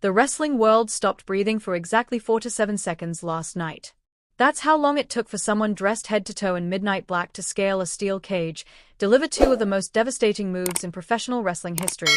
The wrestling world stopped breathing for exactly 4 to 7 seconds last night. That's how long it took for someone dressed head to toe in midnight black to scale a steel cage, deliver two of the most devastating moves in professional wrestling history,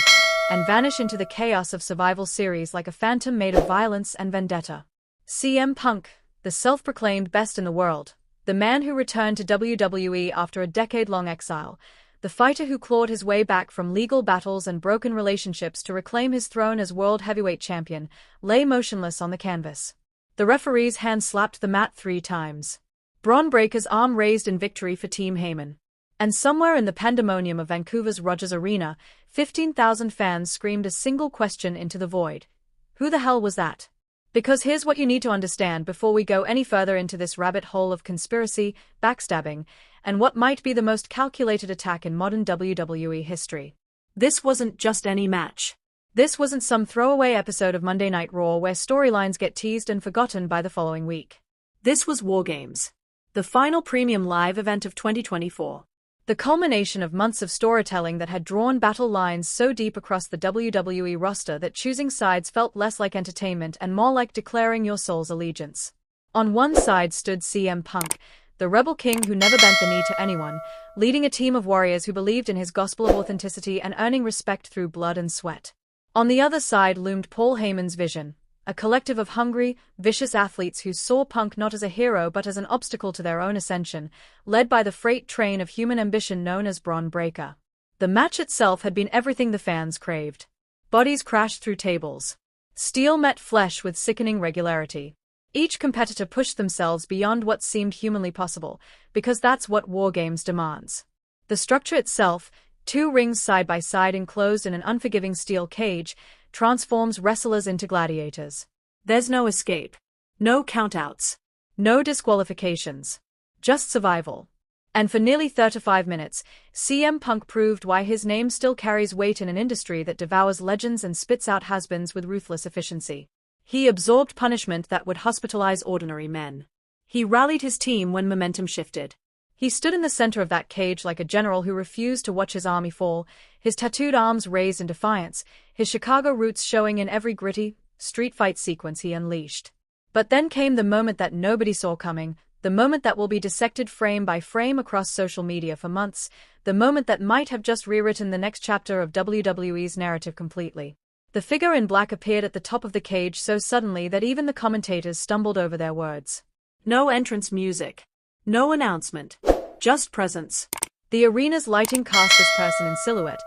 and vanish into the chaos of Survival Series like a phantom made of violence and vendetta. CM Punk, the self-proclaimed best in the world, the man who returned to WWE after a decade-long exile, the fighter who clawed his way back from legal battles and broken relationships to reclaim his throne as World Heavyweight Champion, lay motionless on the canvas. The referee's hand slapped the mat 3 times. Bron Breakker's arm raised in victory for Team Heyman. And somewhere in the pandemonium of Vancouver's Rogers Arena, 15,000 fans screamed a single question into the void. Who the hell was that? Because here's what you need to understand before we go any further into this rabbit hole of conspiracy, backstabbing, and what might be the most calculated attack in modern WWE history. This wasn't just any match. This wasn't some throwaway episode of Monday Night Raw where storylines get teased and forgotten by the following week. This was War Games, the final premium live event of 2024. The culmination of months of storytelling that had drawn battle lines so deep across the WWE roster that choosing sides felt less like entertainment and more like declaring your soul's allegiance. On one side stood CM Punk, the rebel king who never bent the knee to anyone, leading a team of warriors who believed in his gospel of authenticity and earning respect through blood and sweat. On the other side loomed Paul Heyman's vision, a collective of hungry, vicious athletes who saw Punk not as a hero but as an obstacle to their own ascension, led by the freight train of human ambition known as Bron Breakker. The match itself had been everything the fans craved. Bodies crashed through tables. Steel met flesh with sickening regularity. Each competitor pushed themselves beyond what seemed humanly possible, because that's what War Games demands. The structure itself, 2 rings side by side enclosed in an unforgiving steel cage, transforms wrestlers into gladiators. There's no escape. No countouts. No disqualifications. Just survival. And for nearly 35 minutes, CM Punk proved why his name still carries weight in an industry that devours legends and spits out has-beens with ruthless efficiency. He absorbed punishment that would hospitalize ordinary men. He rallied his team when momentum shifted. He stood in the center of that cage like a general who refused to watch his army fall, his tattooed arms raised in defiance, his Chicago roots showing in every gritty, street fight sequence he unleashed. But then came the moment that nobody saw coming, the moment that will be dissected frame by frame across social media for months, the moment that might have just rewritten the next chapter of WWE's narrative completely. The figure in black appeared at the top of the cage so suddenly that even the commentators stumbled over their words. No entrance music. No announcement. Just presence. The arena's lighting cast this person in silhouette,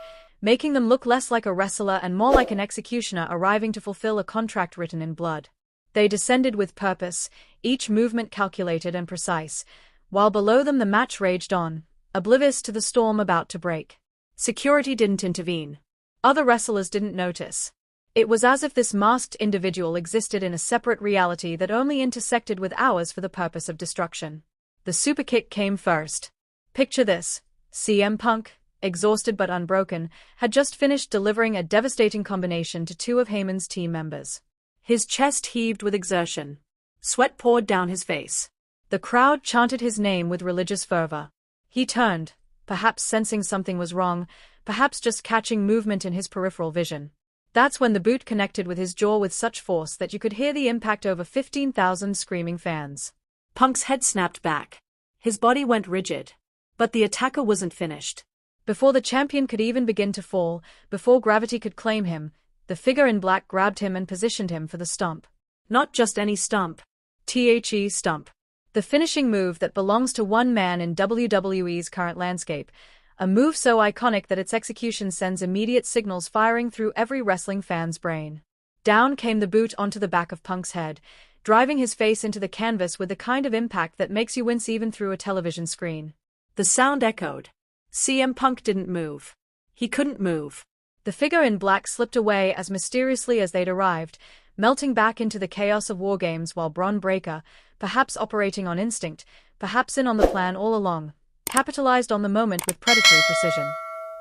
making them look less like a wrestler and more like an executioner arriving to fulfill a contract written in blood. They descended with purpose, each movement calculated and precise, while below them the match raged on, oblivious to the storm about to break. Security didn't intervene. Other wrestlers didn't notice. It was as if this masked individual existed in a separate reality that only intersected with ours for the purpose of destruction. The superkick came first. Picture this. CM Punk, exhausted but unbroken, had just finished delivering a devastating combination to 2 of Heyman's team members. His chest heaved with exertion. Sweat poured down his face. The crowd chanted his name with religious fervor. He turned, perhaps sensing something was wrong, perhaps just catching movement in his peripheral vision. That's when the boot connected with his jaw with such force that you could hear the impact over 15,000 screaming fans. Punk's head snapped back. His body went rigid. But the attacker wasn't finished. Before the champion could even begin to fall, before gravity could claim him, the figure in black grabbed him and positioned him for the stomp. Not just any stomp. The stomp. The finishing move that belongs to one man in WWE's current landscape. A move so iconic that its execution sends immediate signals firing through every wrestling fan's brain. Down came the boot onto the back of Punk's head, driving his face into the canvas with the kind of impact that makes you wince even through a television screen. The sound echoed. CM Punk didn't move. He couldn't move. The figure in black slipped away as mysteriously as they'd arrived, melting back into the chaos of War Games while Bron Breakker, perhaps operating on instinct, perhaps in on the plan all along, capitalized on the moment with predatory precision.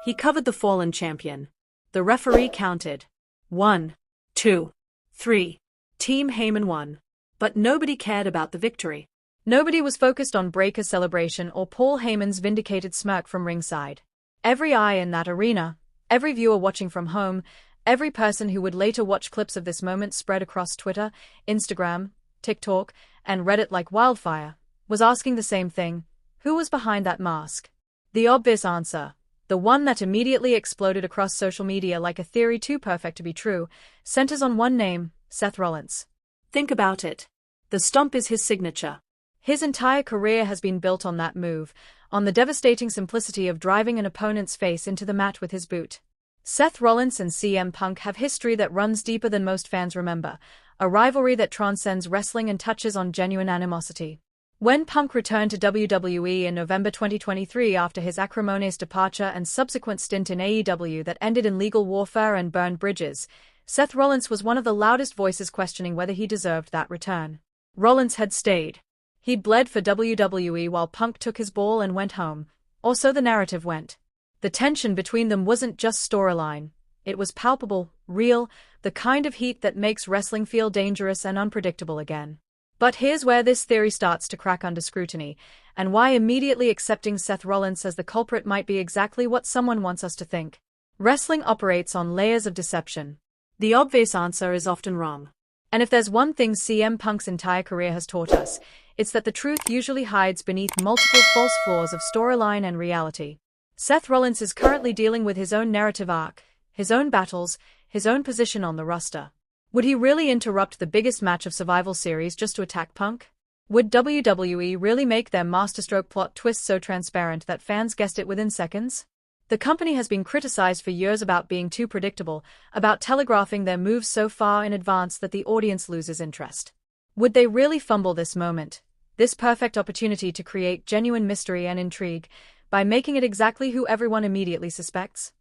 He covered the fallen champion. The referee counted. 1, 2, 3. Team Heyman won. But nobody cared about the victory. Nobody was focused on Breakker's celebration or Paul Heyman's vindicated smirk from ringside. Every eye in that arena, every viewer watching from home, Every person who would later watch clips of this moment spread across Twitter, Instagram, TikTok, and Reddit like wildfire, was asking the same thing: who was behind that mask? The obvious answer, the one that immediately exploded across social media like a theory too perfect to be true, centers on one name: Seth Rollins. Think about it. The stomp is his signature. His entire career has been built on that move, on the devastating simplicity of driving an opponent's face into the mat with his boot. Seth Rollins and CM Punk have history that runs deeper than most fans remember, a rivalry that transcends wrestling and touches on genuine animosity. When Punk returned to WWE in November 2023 after his acrimonious departure and subsequent stint in AEW that ended in legal warfare and burned bridges, Seth Rollins was one of the loudest voices questioning whether he deserved that return. Rollins had stayed. He bled for WWE while Punk took his ball and went home, or so the narrative went. The tension between them wasn't just storyline, it was palpable, real, the kind of heat that makes wrestling feel dangerous and unpredictable again. But here's where this theory starts to crack under scrutiny, and why immediately accepting Seth Rollins as the culprit might be exactly what someone wants us to think. Wrestling operates on layers of deception. The obvious answer is often wrong. And if there's one thing CM Punk's entire career has taught us, it's that the truth usually hides beneath multiple false flaws of storyline and reality. Seth Rollins is currently dealing with his own narrative arc, his own battles, his own position on the roster. Would he really interrupt the biggest match of Survival Series just to attack Punk? Would WWE really make their masterstroke plot twist so transparent that fans guessed it within seconds? The company has been criticized for years about being too predictable, about telegraphing their moves so far in advance that the audience loses interest. Would they really fumble this moment, this perfect opportunity to create genuine mystery and intrigue, by making it exactly who everyone immediately suspects?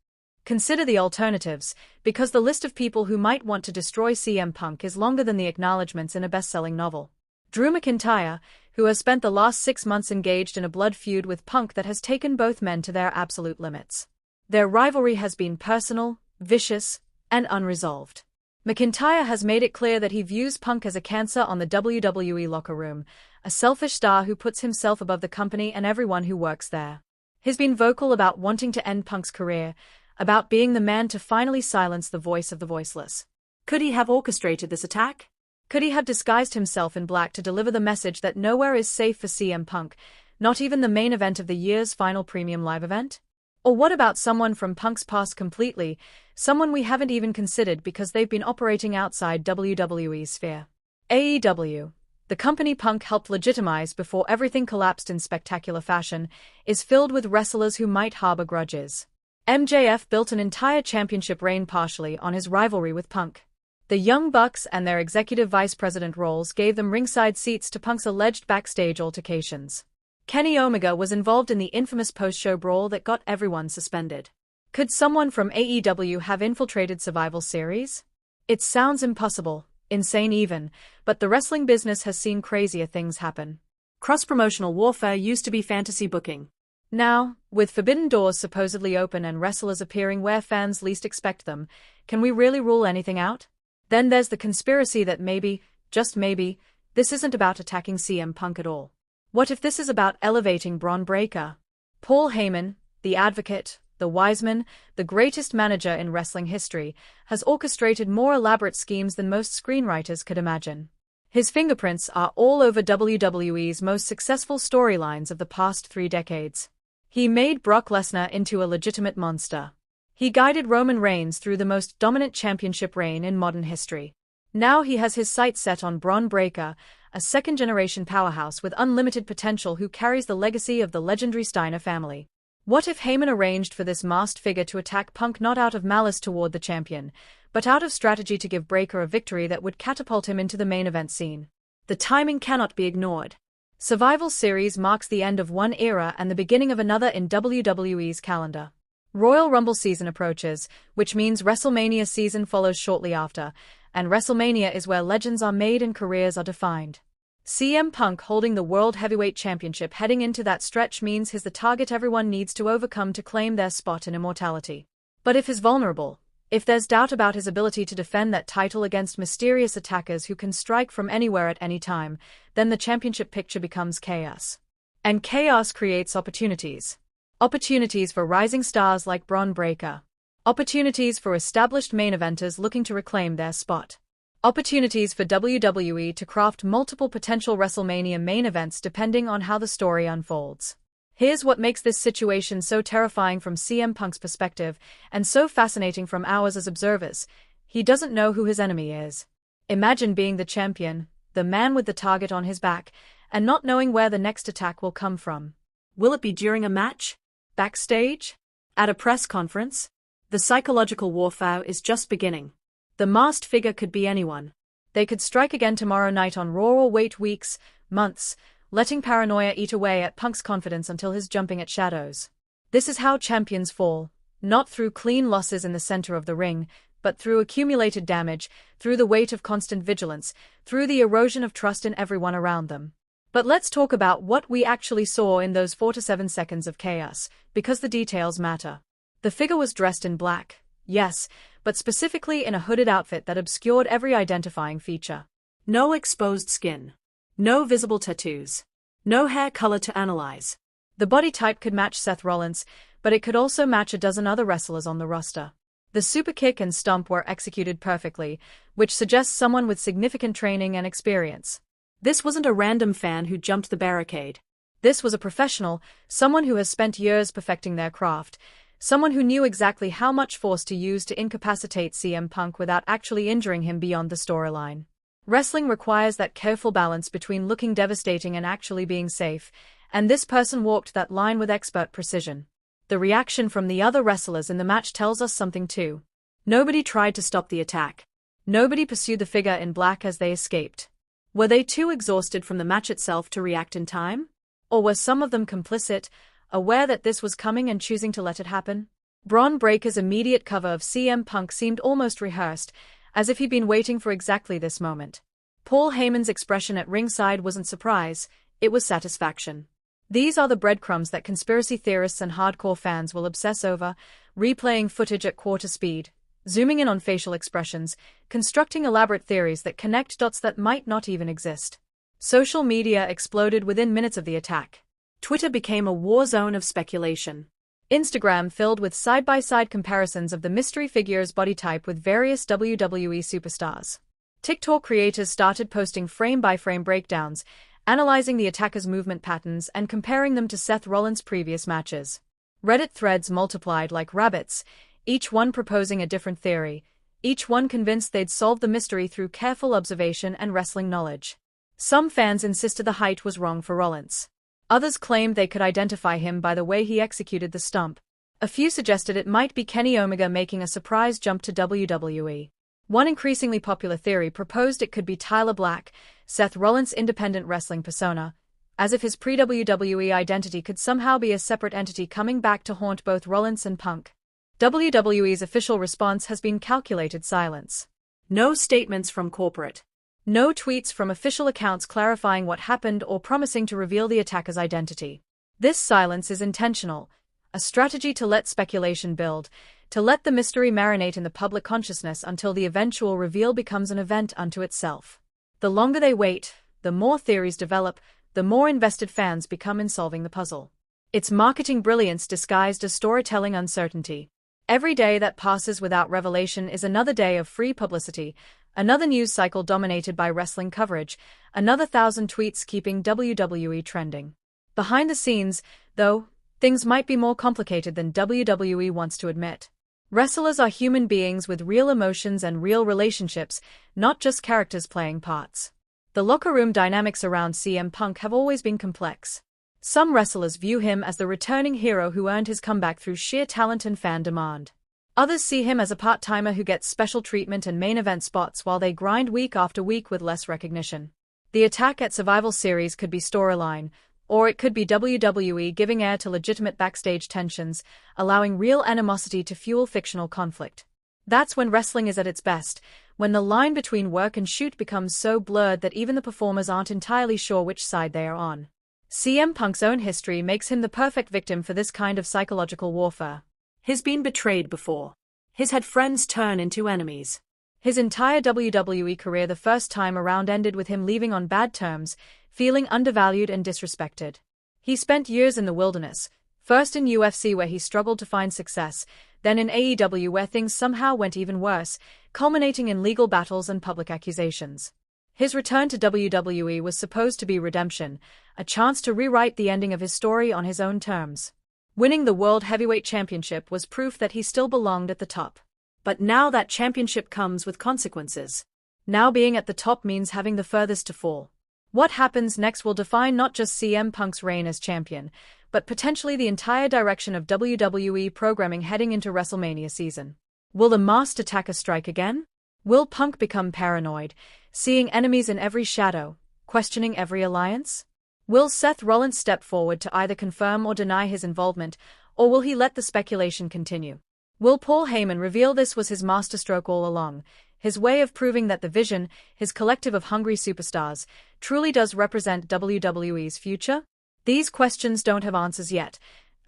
Consider the alternatives, because the list of people who might want to destroy CM Punk is longer than the acknowledgments in a best-selling novel. Drew McIntyre, who has spent the last 6 months engaged in a blood feud with Punk that has taken both men to their absolute limits. Their rivalry has been personal, vicious, and unresolved. McIntyre has made it clear that he views Punk as a cancer on the WWE locker room, a selfish star who puts himself above the company and everyone who works there. He's been vocal about wanting to end Punk's career, about being the man to finally silence the voice of the voiceless. Could he have orchestrated this attack? Could he have disguised himself in black to deliver the message that nowhere is safe for CM Punk, not even the main event of the year's final premium live event? Or what about someone from Punk's past completely, someone we haven't even considered because they've been operating outside WWE's sphere? AEW, the company Punk helped legitimize before everything collapsed in spectacular fashion, is filled with wrestlers who might harbor grudges. MJF built an entire championship reign partially on his rivalry with Punk. The Young Bucks and their executive vice president roles gave them ringside seats to Punk's alleged backstage altercations. Kenny Omega was involved in the infamous post-show brawl that got everyone suspended. Could someone from AEW have infiltrated Survival Series? It sounds impossible, insane even, but the wrestling business has seen crazier things happen. Cross-promotional warfare used to be fantasy booking. Now, with forbidden doors supposedly open and wrestlers appearing where fans least expect them, can we really rule anything out? Then there's the conspiracy that maybe, just maybe, this isn't about attacking CM Punk at all. What if this is about elevating Bron Breakker? Paul Heyman, the advocate, the wise man, the greatest manager in wrestling history, has orchestrated more elaborate schemes than most screenwriters could imagine. His fingerprints are all over WWE's most successful storylines of the past 3 decades. He made Brock Lesnar into a legitimate monster. He guided Roman Reigns through the most dominant championship reign in modern history. Now he has his sights set on Bron Breakker, a second-generation powerhouse with unlimited potential who carries the legacy of the legendary Steiner family. What if Heyman arranged for this masked figure to attack Punk not out of malice toward the champion, but out of strategy to give Breakker a victory that would catapult him into the main event scene? The timing cannot be ignored. Survival Series marks the end of one era and the beginning of another in WWE's calendar. Royal Rumble season approaches, which means WrestleMania season follows shortly after, and WrestleMania is where legends are made and careers are defined. CM Punk holding the World Heavyweight Championship heading into that stretch means he's the target everyone needs to overcome to claim their spot in immortality. But if he's vulnerable, if there's doubt about his ability to defend that title against mysterious attackers who can strike from anywhere at any time, then the championship picture becomes chaos. And chaos creates opportunities. Opportunities for rising stars like Bron Breakker. Opportunities for established main eventers looking to reclaim their spot. Opportunities for WWE to craft multiple potential WrestleMania main events depending on how the story unfolds. Here's what makes this situation so terrifying from CM Punk's perspective, and so fascinating from ours as observers. He doesn't know who his enemy is. Imagine being the champion, the man with the target on his back, and not knowing where the next attack will come from. Will it be during a match? Backstage? At a press conference? The psychological warfare is just beginning. The masked figure could be anyone. They could strike again tomorrow night on Raw or wait weeks, months, letting paranoia eat away at Punk's confidence until he's jumping at shadows. This is how champions fall, not through clean losses in the center of the ring, but through accumulated damage, through the weight of constant vigilance, through the erosion of trust in everyone around them. But let's talk about what we actually saw in those 4 to 7 seconds of chaos, because the details matter. The figure was dressed in black, yes, but specifically in a hooded outfit that obscured every identifying feature. No exposed skin. No visible tattoos. No hair color to analyze. The body type could match Seth Rollins, but it could also match a dozen other wrestlers on the roster. The super kick and stomp were executed perfectly, which suggests someone with significant training and experience. This wasn't a random fan who jumped the barricade. This was a professional, someone who has spent years perfecting their craft, someone who knew exactly how much force to use to incapacitate CM Punk without actually injuring him beyond the storyline. Wrestling requires that careful balance between looking devastating and actually being safe, and this person walked that line with expert precision. The reaction from the other wrestlers in the match tells us something too. Nobody tried to stop the attack. Nobody pursued the figure in black as they escaped. Were they too exhausted from the match itself to react in time? Or were some of them complicit, aware that this was coming and choosing to let it happen? Bron Breakker's immediate cover of CM Punk seemed almost rehearsed, as if he'd been waiting for exactly this moment. Paul Heyman's expression at ringside wasn't surprise, it was satisfaction. These are the breadcrumbs that conspiracy theorists and hardcore fans will obsess over, replaying footage at quarter speed, zooming in on facial expressions, constructing elaborate theories that connect dots that might not even exist. Social media exploded within minutes of the attack. Twitter became a war zone of speculation. Instagram filled with side-by-side comparisons of the mystery figure's body type with various WWE superstars. TikTok creators started posting frame-by-frame breakdowns, analyzing the attacker's movement patterns and comparing them to Seth Rollins' previous matches. Reddit threads multiplied like rabbits, each one proposing a different theory, each one convinced they'd solved the mystery through careful observation and wrestling knowledge. Some fans insisted the height was wrong for Rollins. Others claimed they could identify him by the way he executed the stomp. A few suggested it might be Kenny Omega making a surprise jump to WWE. One increasingly popular theory proposed it could be Tyler Black, Seth Rollins' independent wrestling persona, as if his pre-WWE identity could somehow be a separate entity coming back to haunt both Rollins and Punk. WWE's official response has been calculated silence. No statements from corporate. No tweets from official accounts clarifying what happened or promising to reveal the attacker's identity. This silence is intentional, a strategy to let speculation build, to let the mystery marinate in the public consciousness until the eventual reveal becomes an event unto itself. The longer they wait, the more theories develop, the more invested fans become in solving the puzzle. It's marketing brilliance disguised as storytelling uncertainty. Every day that passes without revelation is another day of free publicity, another news cycle dominated by wrestling coverage, another 1,000 tweets keeping WWE trending. Behind the scenes, though, things might be more complicated than WWE wants to admit. Wrestlers are human beings with real emotions and real relationships, not just characters playing parts. The locker room dynamics around CM Punk have always been complex. Some wrestlers view him as the returning hero who earned his comeback through sheer talent and fan demand. Others see him as a part-timer who gets special treatment and main event spots while they grind week after week with less recognition. The attack at Survival Series could be storyline, or it could be WWE giving air to legitimate backstage tensions, allowing real animosity to fuel fictional conflict. That's when wrestling is at its best, when the line between work and shoot becomes so blurred that even the performers aren't entirely sure which side they are on. CM Punk's own history makes him the perfect victim for this kind of psychological warfare. He's been betrayed before. He's had friends turn into enemies. His entire WWE career the first time around ended with him leaving on bad terms, feeling undervalued and disrespected. He spent years in the wilderness, first in UFC where he struggled to find success, Then in AEW, where things somehow went even worse, culminating in legal battles and public accusations. His return to WWE was supposed to be redemption, a chance to rewrite the ending of his story on his own terms. Winning the World Heavyweight Championship was proof that he still belonged at the top. But now that championship comes with consequences. Now being at the top means having the furthest to fall. What happens next will define not just CM Punk's reign as champion, but potentially the entire direction of WWE programming heading into WrestleMania season. Will the Masked Attacker strike again? Will Punk become paranoid, seeing enemies in every shadow, questioning every alliance? Will Seth Rollins step forward to either confirm or deny his involvement, or will he let the speculation continue? Will Paul Heyman reveal this was his masterstroke all along, his way of proving that the Vision, his collective of hungry superstars, truly does represent WWE's future? These questions don't have answers yet,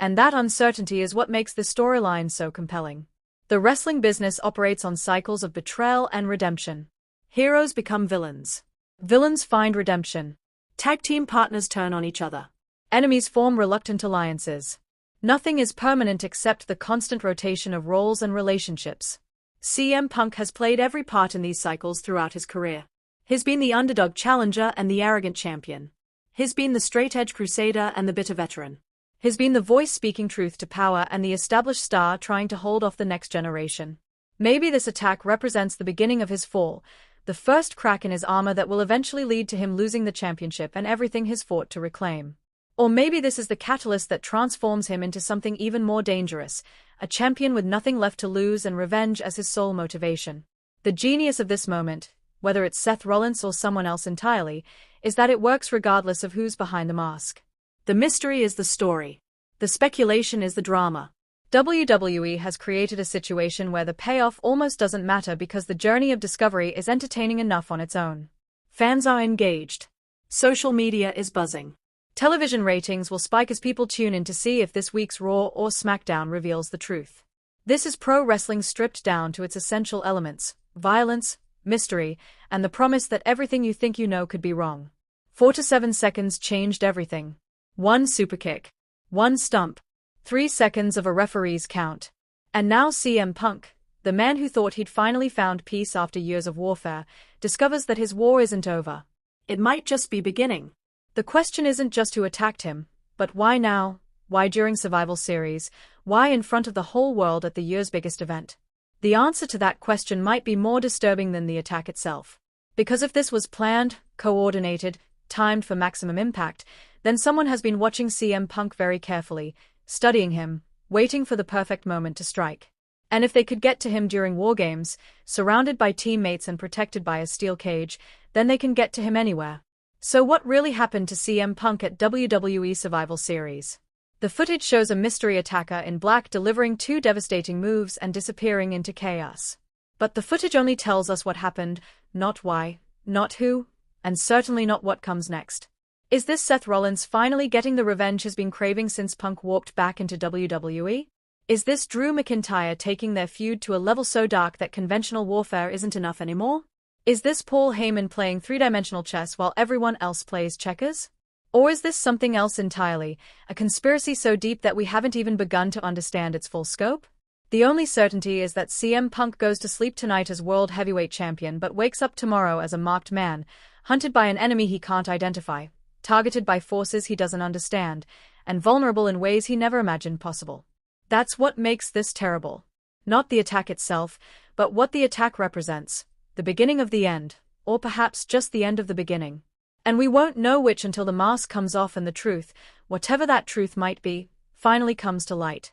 and that uncertainty is what makes this storyline so compelling. The wrestling business operates on cycles of betrayal and redemption. Heroes become villains. Villains find redemption. Tag team partners turn on each other. Enemies form reluctant alliances. Nothing is permanent except the constant rotation of roles and relationships. CM Punk has played every part in these cycles throughout his career. He's been the underdog challenger and the arrogant champion. He's been the straight-edge crusader and the bitter veteran. He's been the voice speaking truth to power and the established star trying to hold off the next generation. Maybe this attack represents the beginning of his fall, the first crack in his armor that will eventually lead to him losing the championship and everything he's fought to reclaim. Or maybe this is the catalyst that transforms him into something even more dangerous, a champion with nothing left to lose and revenge as his sole motivation. The genius of this moment, whether it's Seth Rollins or someone else entirely, is that it works regardless of who's behind the mask. The mystery is the story. The speculation is the drama. WWE has created a situation where the payoff almost doesn't matter because the journey of discovery is entertaining enough on its own. Fans are engaged. Social media is buzzing. Television ratings will spike as people tune in to see if this week's Raw or SmackDown reveals the truth. This is pro wrestling stripped down to its essential elements: violence, mystery, and the promise that everything you think you know could be wrong. 4 to 7 seconds changed everything. One superkick. One stump. 3 seconds of a referee's count. And now CM Punk, the man who thought he'd finally found peace after years of warfare, discovers that his war isn't over. It might just be beginning. The question isn't just who attacked him, but why now, why during Survival Series, why in front of the whole world at the year's biggest event? The answer to that question might be more disturbing than the attack itself. Because if this was planned, coordinated, timed for maximum impact, then someone has been watching CM Punk very carefully, studying him, waiting for the perfect moment to strike. And if they could get to him during War Games, surrounded by teammates and protected by a steel cage, then they can get to him anywhere. So what really happened to CM Punk at WWE Survival Series? The footage shows a mystery attacker in black delivering 2 devastating moves and disappearing into chaos. But the footage only tells us what happened, not why, not who, and certainly not what comes next. Is this Seth Rollins finally getting the revenge he's been craving since Punk walked back into WWE? Is this Drew McIntyre taking their feud to a level so dark that conventional warfare isn't enough anymore? Is this Paul Heyman playing 3-dimensional chess while everyone else plays checkers? Or is this something else entirely, a conspiracy so deep that we haven't even begun to understand its full scope? The only certainty is that CM Punk goes to sleep tonight as World Heavyweight Champion but wakes up tomorrow as a marked man, hunted by an enemy he can't identify, targeted by forces he doesn't understand, and vulnerable in ways he never imagined possible. That's what makes this terrible. Not the attack itself, but what the attack represents. The beginning of the end, or perhaps just the end of the beginning. And we won't know which until the mask comes off and the truth, whatever that truth might be, finally comes to light.